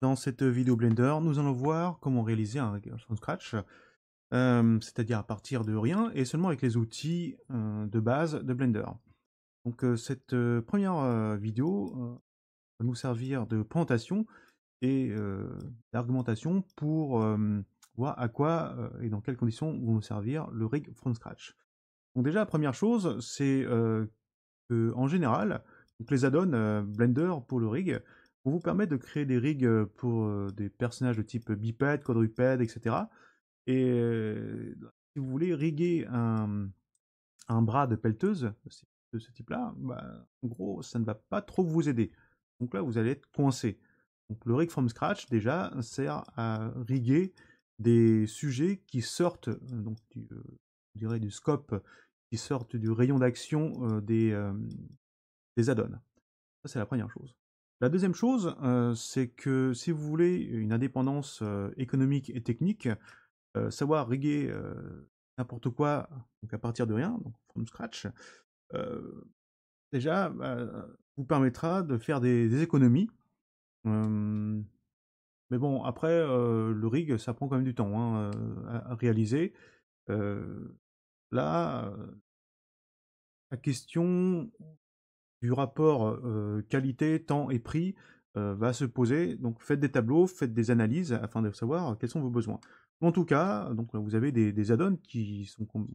Dans cette vidéo Blender, nous allons voir comment réaliser un rig from scratch, c'est-à-dire à partir de rien et seulement avec les outils de base de Blender. Donc cette première vidéo va nous servir de présentation et d'argumentation pour voir à quoi et dans quelles conditions vont nous servir le rig from scratch. Donc déjà, la première chose, c'est en général, donc les add-ons Blender pour le rig vont vous permettre de créer des rigs pour des personnages de type bipède, quadrupède, etc. Et si vous voulez riguer un bras de pelleteuse de ce type-là, bah, en gros, ça ne va pas trop vous aider. Donc là, vous allez être coincé. Donc le rig from scratch, déjà, sert à riguer des sujets qui sortent donc je dirais du scope, qui sortent du rayon d'action des add-ons. Ça, c'est la première chose. La deuxième chose, c'est que si vous voulez une indépendance économique et technique, savoir riguer n'importe quoi donc à partir de rien, donc from scratch, euh, déjà vous permettra de faire des économies. Euh, mais bon, après, le rig, ça prend quand même du temps hein, à réaliser. Euh, là, la question du rapport qualité, temps et prix va se poser. Donc faites des tableaux, faites des analyses afin de savoir quels sont vos besoins. En tout cas, donc vous avez des add-ons qui sont quand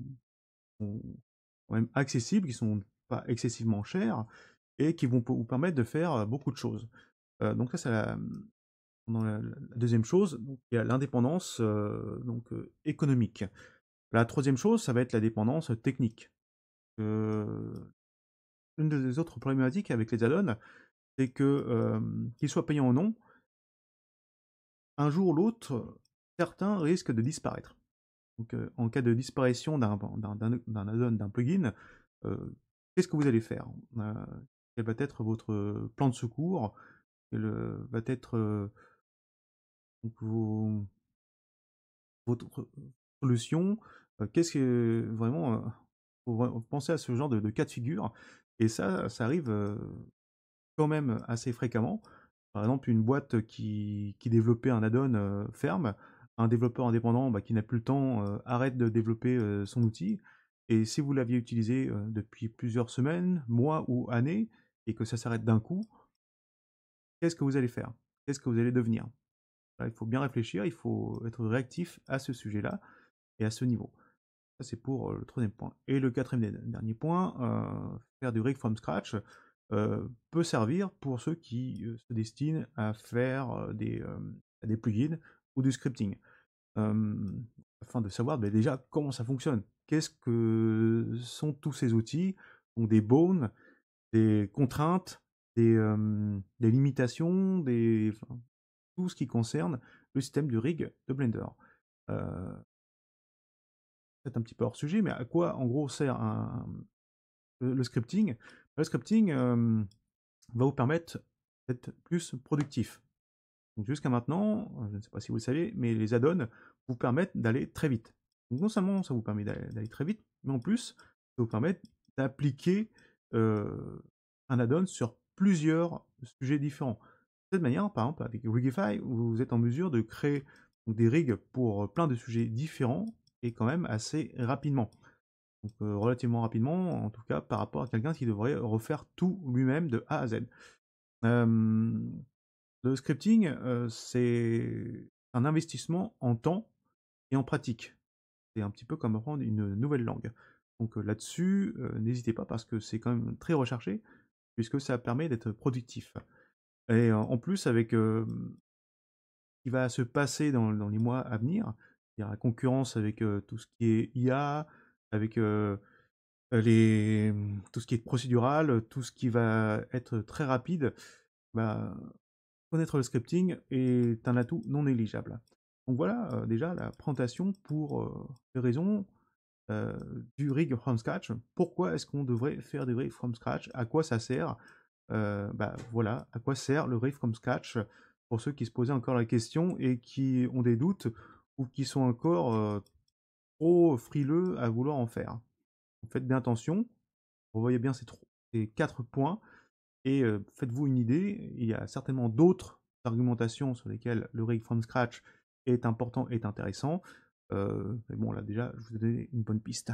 même accessibles, qui sont pas excessivement chers et qui vont vous permettre de faire beaucoup de choses. Donc ça, c'est la deuxième chose. Donc, il y a l'indépendance économique. La troisième chose, ça va être la dépendance technique. Une des autres problématiques avec les add-ons, c'est que, qu'ils soient payants ou non, un jour ou l'autre, certains risquent de disparaître. Donc, en cas de disparition d'un add-on, d'un plugin, qu'est-ce que vous allez faire? Quel va être votre plan de secours? Quelle va être donc votre solution? Qu'est-ce que vraiment, faut penser à ce genre de cas de figure. Et ça arrive quand même assez fréquemment. Par exemple, une boîte qui développait un add-on ferme, un développeur indépendant bah, qui n'a plus le temps arrête de développer son outil. Et si vous l'aviez utilisé depuis plusieurs semaines, mois ou années, et que ça s'arrête d'un coup, qu'est-ce que vous allez faire? Qu'est-ce que vous allez devenir? Là, il faut bien réfléchir, il faut être réactif à ce sujet-là et à ce niveau. Ça, c'est pour le troisième point. Et le quatrième et dernier point, faire du rig from scratch peut servir pour ceux qui se destinent à faire des plugins ou du scripting. Euh, Afin de savoir ben, déjà comment ça fonctionne. Qu'est-ce que sont tous ces outils? Donc des bones, des contraintes, des limitations, enfin, tout ce qui concerne le système du rig de Blender. Euh, Peut-être un petit peu hors sujet, mais à quoi en gros sert le scripting? Le scripting va vous permettre d'être plus productif. Donc jusqu'à maintenant, je ne sais pas si vous le savez, mais les add-ons vous permettent d'aller très vite. Donc non seulement ça vous permet d'aller très vite, mais en plus, ça vous permet d'appliquer un add-on sur plusieurs sujets différents. De cette manière, par exemple, avec Rigify, vous êtes en mesure de créer donc, des rigs pour plein de sujets différents et quand même assez rapidement. Donc relativement rapidement, en tout cas par rapport à quelqu'un qui devrait refaire tout lui-même de A à Z. Euh, le scripting, c'est un investissement en temps et en pratique. C'est un petit peu comme apprendre une nouvelle langue. Donc là-dessus, n'hésitez pas parce que c'est quand même très recherché, puisque ça permet d'être productif. Et en plus, avec ce qui va se passer dans les mois à venir, il y a la concurrence avec tout ce qui est IA, avec tout ce qui est procédural, tout ce qui va être très rapide, bah, connaître le scripting est un atout non négligeable. Donc voilà déjà la présentation pour les raisons euh, du rig from scratch. Pourquoi est-ce qu'on devrait faire des rigs from scratch? À quoi ça sert? Bah, voilà, à quoi sert le rig from scratch pour ceux qui se posaient encore la question et qui ont des doutes ou qui sont encore trop frileux à vouloir en faire. Faites bien attention, revoyez bien ces 4 points et faites-vous une idée. Il y a certainement d'autres argumentations sur lesquelles le rig from scratch est important, est intéressant. Mais bon, là déjà, je vous ai donné une bonne piste.